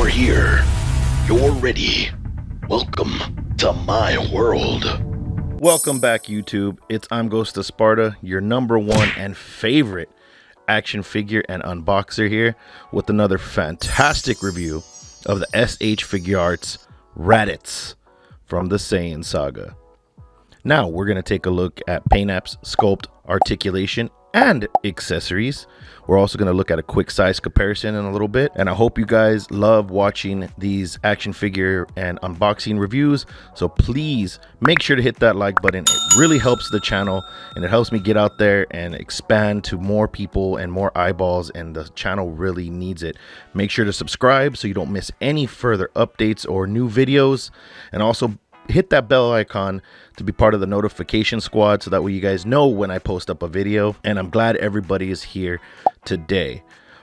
here. You're ready. Welcome to my world. Welcome back, YouTube. It's I'm Ghost of Sparta, your number one and favorite action figure and unboxer here with another fantastic review of the SHFiguarts Raditz from the Saiyan saga. Now we're going to take a look at paint apps, sculpt, articulation, and accessories. We're also going to look at a quick size comparison in a little bit, and I hope you guys love watching these action figure and unboxing reviews. So please make sure to hit that like button. It really helps the channel and it helps me get out there and expand to more people and more eyeballs, and the channel really needs it. Make sure to subscribe so you don't miss any further updates or new videos, and also hit that bell icon to be part of the notification squad so that way you guys know when I post up a video. And I'm glad everybody is here today.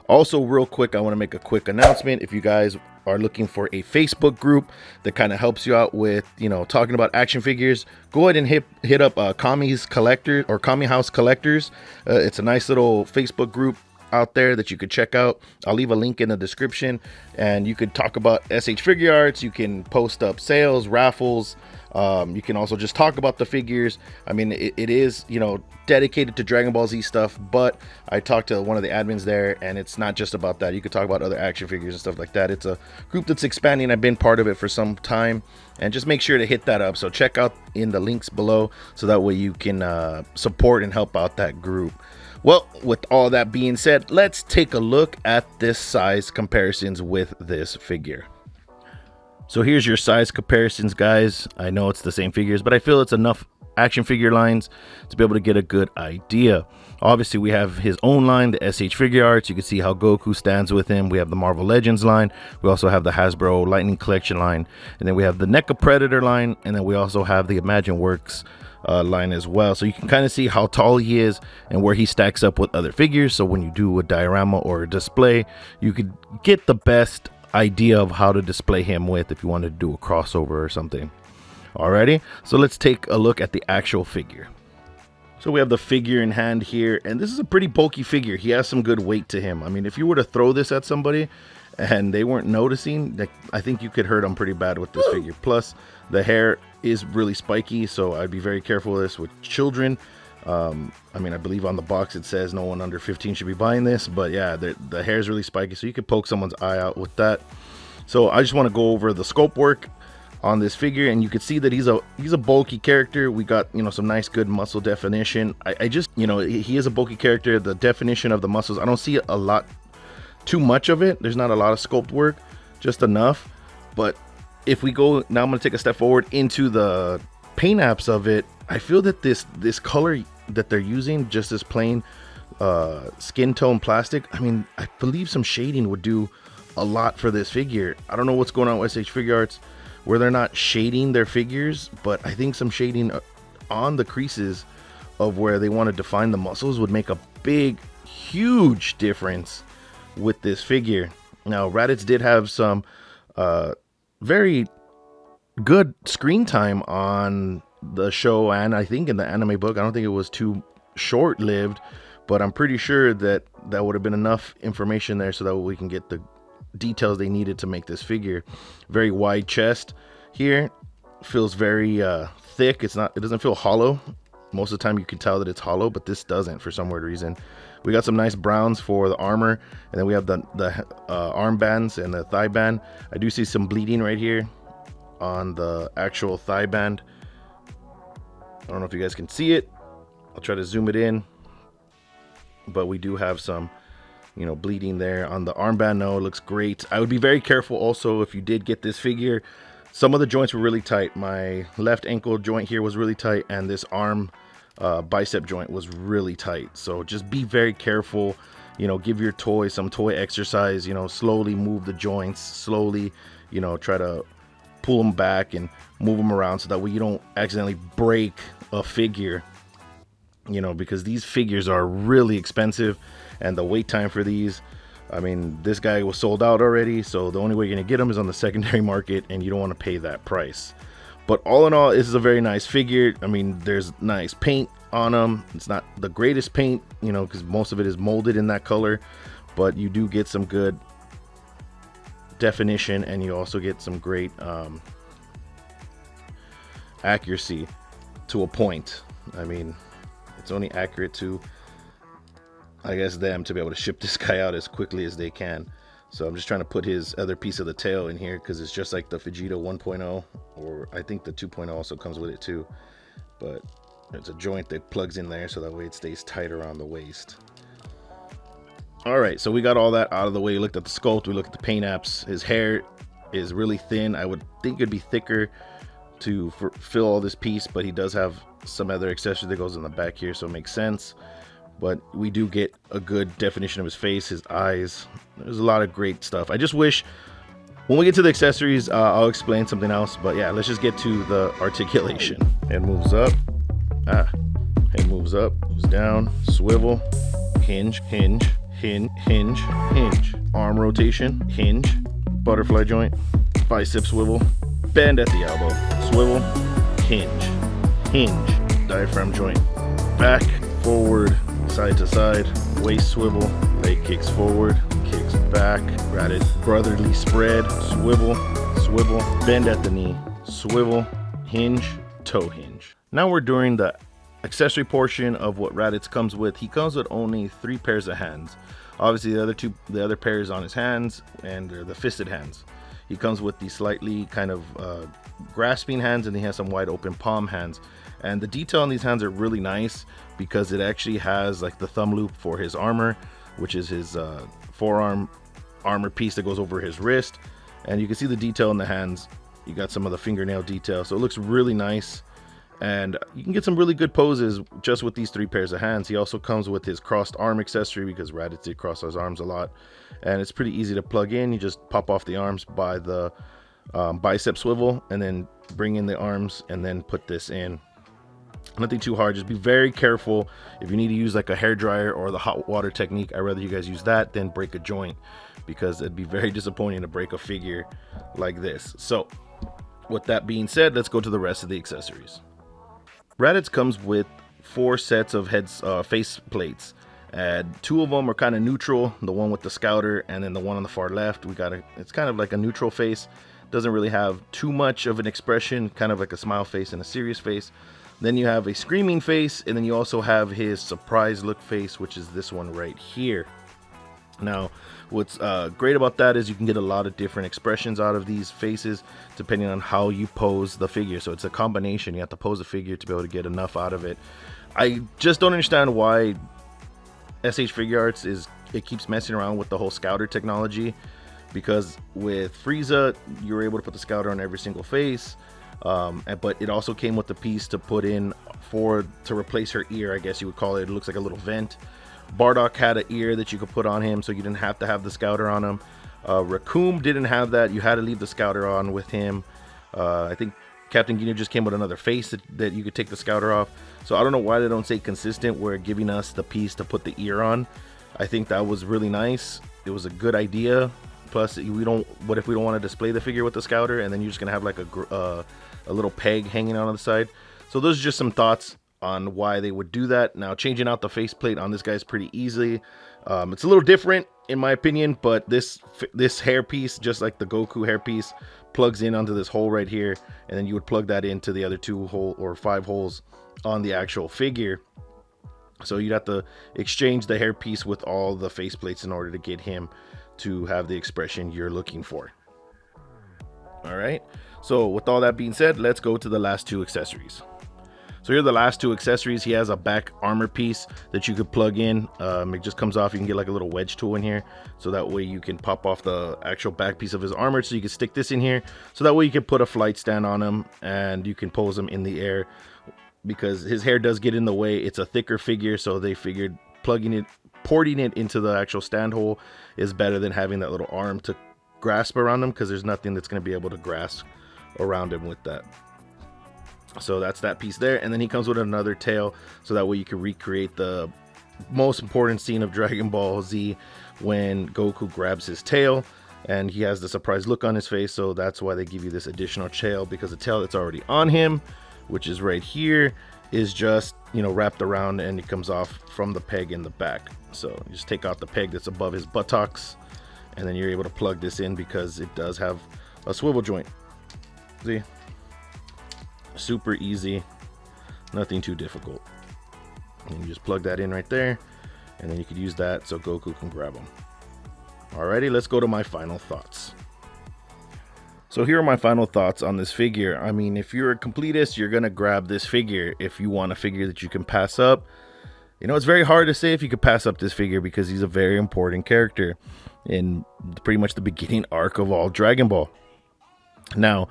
Also, real quick, I want to make a quick announcement. If you guys are looking for a Facebook group that kind of helps you out with, you know, talking about action figures, go ahead and hit up Kami's Collector or Kami House Collectors. It's a nice little Facebook group out there that you could check out. I'll leave a link in the description, and you could talk about SHFiguarts. You can post up sales, raffles. You can also just talk about the figures. I mean, it is, you know, dedicated to Dragon Ball Z stuff, but I talked to one of the admins there, and it's not just about that. You could talk about other action figures and stuff like that. It's a group that's expanding. I've been part of it for some time, and just make sure to hit that up. So check out in the links below so that way you can support and help out that group. Well, with all that being said, let's take a look at this size comparisons with this figure. So here's your size comparisons, guys. I know it's the same figures, but I feel it's enough action figure lines to be able to get a good idea. Obviously, we have his own line, the SHFiguarts. You can see how Goku stands with him. We have the Marvel Legends line. We also have the Hasbro Lightning Collection line. And then we have the NECA Predator line. And then we also have the Imagine Works line as well. So you can kind of see how tall he is and where he stacks up with other figures. So when you do a diorama or a display, you could get the best idea of how to display him with if you wanted to do a crossover or something. Alrighty, so let's take a look at the actual figure. So we have the figure in hand here, and this is a pretty bulky figure. He has some good weight to him. I mean, if you were to throw this at somebody and they weren't noticing, I think you could hurt them pretty bad with this figure. Plus, the hair is really spiky, so I'd be very careful with this with children. I mean, I believe on the box it says no one under 15 should be buying this, but yeah, the hair is really spiky, so you could poke someone's eye out with that. So I just want to go over the sculpt work on this figure, and you can see that he's a bulky character. We got, you know, some nice good muscle definition. I just, you know, he is a bulky character. The definition of the muscles, I don't see a lot, too much of it. There's not a lot of sculpt work, just enough. But if we go now, I'm going to take a step forward into the paint apps of it. I feel that this color that they're using, just this plain skin tone plastic, I mean, I believe some shading would do a lot for this figure. I don't know what's going on with SHFiguarts where they're not shading their figures, but I think some shading on the creases of where they want to define the muscles would make a big, huge difference with this figure. Now, Raditz did have some very good screen time on the show, and I think in the anime book. I don't think it was too short-lived, but I'm pretty sure that would have been enough information there so that we can get the details they needed to make this figure. Very wide chest here, feels very thick. It doesn't feel hollow. Most of the time you can tell that it's hollow, but this doesn't for some weird reason. We got some nice browns for the armor, and then we have the armbands and the thigh band. I do see some bleeding right here on the actual thigh band. I don't know if you guys can see it. I'll try to zoom it in, but we do have some, you know, bleeding there on the armband. No, it looks great. I would be very careful also if you did get this figure. Some of the joints were really tight. My left ankle joint here was really tight, and this arm bicep joint was really tight. So just be very careful. You know, give your toy some toy exercise. You know, slowly move the joints, slowly, you know, try to pull them back and move them around so that way you don't accidentally break a figure, you know, because these figures are really expensive, and the wait time for these, I mean, this guy was sold out already, so the only way you're gonna get them is on the secondary market, and you don't want to pay that price. But all in all, this is a very nice figure. I mean, there's nice paint on them. It's not the greatest paint, you know, because most of it is molded in that color, but you do get some good definition, and you also get some great accuracy to a point. I mean, it's only accurate to, I guess, them to be able to ship this guy out as quickly as they can. So I'm just trying to put his other piece of the tail in here because it's just like the Fujita 1.0, or I think the 2.0 also comes with it too. But there's a joint that plugs in there so that way it stays tight around the waist. All right, so we got all that out of the way. We looked at the sculpt, we looked at the paint apps. His hair is really thin. I would think it'd be thicker to fill all this piece, but he does have some other accessory that goes in the back here, so it makes sense. But we do get a good definition of his face, his eyes. There's a lot of great stuff. I just wish when we get to the accessories, I'll explain something else. But yeah, let's just get to the articulation. It moves up. It moves up, moves down, swivel, hinge, hinge, hinge, hinge, hinge. Arm rotation, hinge, butterfly joint, bicep swivel, bend at the elbow, swivel, hinge, hinge, diaphragm joint, back, forward, side to side, waist swivel, leg kicks forward, kicks back, brotherly spread, swivel, swivel, bend at the knee, swivel, hinge, toe hinge. Now we're doing the accessory portion of what Raditz comes with. He comes with only 3 pairs of hands. Obviously the other pair is on his hands, and they're the fisted hands. He comes with the slightly kind of grasping hands, and he has some wide open palm hands. And the detail on these hands are really nice because it actually has like the thumb loop for his armor, which is his forearm armor piece that goes over his wrist. And you can see the detail in the hands. You got some of the fingernail detail, so it looks really nice. And you can get some really good poses just with these 3 pairs of hands. He also comes with his crossed arm accessory because Raditz did cross his arms a lot. And it's pretty easy to plug in. You just pop off the arms by the bicep swivel and then bring in the arms and then put this in. Nothing too hard. Just be very careful. If you need to use like a hair dryer or the hot water technique, I'd rather you guys use that than break a joint, because it'd be very disappointing to break a figure like this. So with that being said, let's go to the rest of the accessories. Raditz comes with 4 sets of face plates, and 2 of them are kind of neutral. The one with the scouter, and then the one on the far left, it's kind of like a neutral face. Doesn't really have too much of an expression, kind of like a smile face and a serious face. Then you have a screaming face, and then you also have his surprise look face, which is this one right here. Now, what's great about that is you can get a lot of different expressions out of these faces depending on how you pose the figure. So it's a combination. You have to pose the figure to be able to get enough out of it. I just don't understand why SHFiguarts keeps messing around with the whole scouter technology, because with Frieza you were able to put the scouter on every single face, but it also came with the piece to put in to replace her ear, I guess you would call it. It looks like a little vent. Bardock had an ear that you could put on him, so you didn't have to have the scouter on him. Raccoon didn't have that. You had to leave the scouter on with him. I think Captain Ginyu just came with another face that you could take the scouter off. So I don't know why they don't stay consistent where giving us the piece to put the ear on. I think that was really nice. It was a good idea. Plus, what if we don't want to display the figure with the scouter, and then you're just gonna have like a little peg hanging out on the side? So those are just some thoughts on why they would do that. Now, changing out the faceplate on this guy is pretty easy. It's a little different in my opinion, but this hair piece, just like the Goku hair piece, plugs in onto this hole right here, and then you would plug that into the other 5 holes on the actual figure. So you'd have to exchange the hair piece with all the faceplates in order to get him to have the expression you're looking for. All right, so with all that being said, let's go to the last 2 accessories. So here are the last 2 accessories. He has a back armor piece that you could plug in. It just comes off. You can get like a little wedge tool in here, so that way you can pop off the actual back piece of his armor. So you can stick this in here, so that way you can put a flight stand on him and you can pose him in the air, because his hair does get in the way. It's a thicker figure, so they figured porting it into the actual stand hole is better than having that little arm to grasp around him, because there's nothing that's going to be able to grasp around him with that. So that's that piece there. And then he comes with another tail, so that way you can recreate the most important scene of Dragon Ball Z when Goku grabs his tail, and he has the surprised look on his face. So that's why they give you this additional tail, because the tail that's already on him, which is right here, is just, wrapped around, and it comes off from the peg in the back. So you just take out the peg that's above his buttocks, and then you're able to plug this in because it does have a swivel joint. See, super easy, nothing too difficult. And you just plug that in right there, and then you could use that so Goku can grab them. Alrighty, let's go to my final thoughts. So here are my final thoughts on this figure. I mean, if you're a completist, you're gonna grab this figure. If you want a figure that you can pass up, you know, it's very hard to say if you could pass up this figure because he's a very important character in pretty much the beginning arc of all Dragon Ball. Now,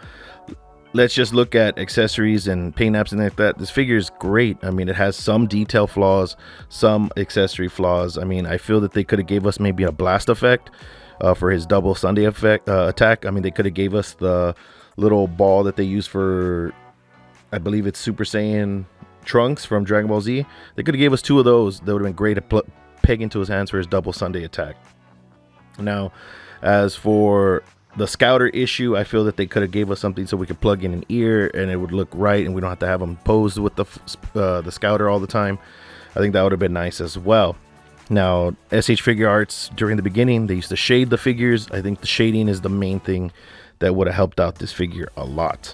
let's just look at accessories and paint apps and like that. This figure is great. I mean, it has some detail flaws, some accessory flaws. I mean, I feel that they could have gave us maybe a blast effect for his double Sunday effect attack. I mean, they could have gave us the little ball that they use for, I believe it's Super Saiyan Trunks from Dragon Ball Z. They could have gave us 2 of those. That would have been great to peg into his hands for his double Sunday attack. Now, as for the Scouter issue, I feel that they could have gave us something so we could plug in an ear and it would look right, and we don't have to have them posed with the Scouter all the time. I think that would have been nice as well. Now, SHFiguarts, during the beginning, they used to shade the figures. I think the shading is the main thing that would have helped out this figure a lot.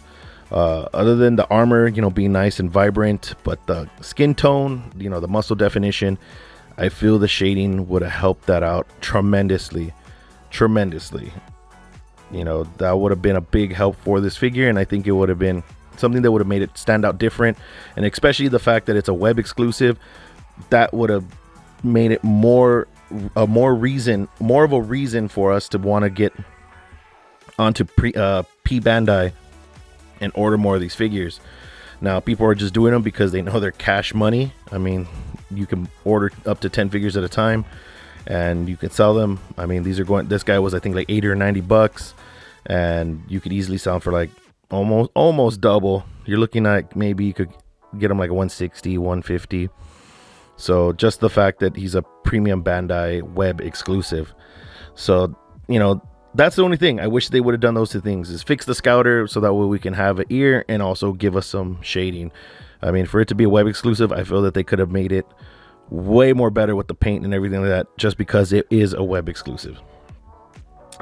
Other than the armor, you know, being nice and vibrant, but the skin tone, you know, the muscle definition, I feel the shading would have helped that out tremendously. You know, that would have been a big help for this figure, and I think it would have been something that would have made it stand out different, and especially the fact that it's a web exclusive, that would have made it more of a reason for us to want to get onto P Bandai and order more of these figures. Now, people are just doing them because they know they're cash money. I mean, you can order up to 10 figures at a time and you can sell them. I mean, these are going, this guy was I think like 80 or 90 bucks, and you could easily sell them for like almost double. You're looking at maybe you could get them like 160, 150. So just the fact that he's a premium Bandai web exclusive. So, you know, that's the only thing. I wish they would have done those 2 things, is fix the Scouter so that way we can have an ear and also give us some shading. I mean, for it to be a web exclusive, I feel that they could have made it way more better with the paint and everything like that, just because it is a web exclusive.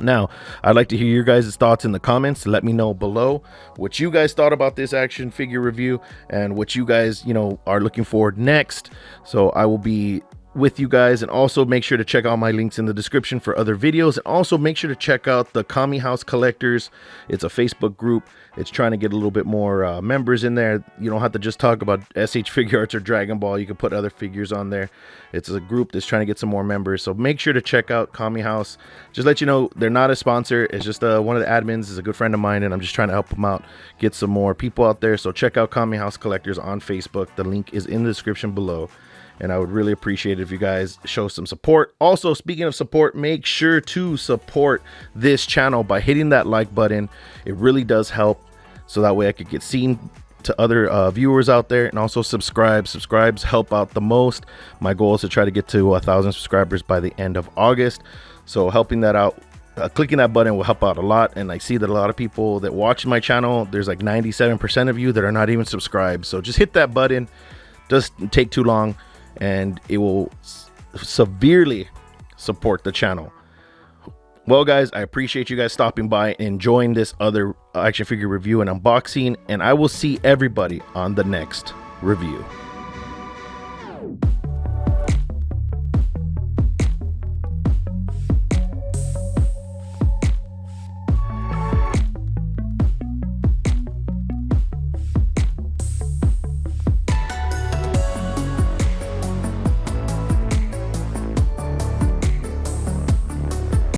Now, I'd like to hear your guys' thoughts in the comments. Let me know below what you guys thought about this action figure review and what you guys, you know, are looking for next. So I will be with you guys, and also make sure to check out my links in the description for other videos, and also make sure to check out the Kami House Collectors. It's a Facebook group. It's trying to get a little bit more members in there. You don't have to just talk about SHFiguarts or Dragon Ball. You can put other figures on there. It's a group that's trying to get some more members, so make sure to check out Kami House. Just let you know, they're not a sponsor. It's just one of the admins is a good friend of mine, and I'm just trying to help them out, get some more people out there. So check out Kami House Collectors on Facebook. The link is in the description below. And I would really appreciate it if you guys show some support. Also, speaking of support, make sure to support this channel by hitting that like button. It really does help, so that way I could get seen to other viewers out there. And also subscribes help out the most. My goal is to try to get to 1,000 subscribers by the end of August. So helping that out, clicking that button will help out a lot. And I see that a lot of people that watch my channel, there's like 97% of you that are not even subscribed. So just hit that button. Doesn't take too long, and it will severely support the channel. Well, guys, I appreciate you guys stopping by and enjoying this other action figure review and unboxing, and I will see everybody on the next review.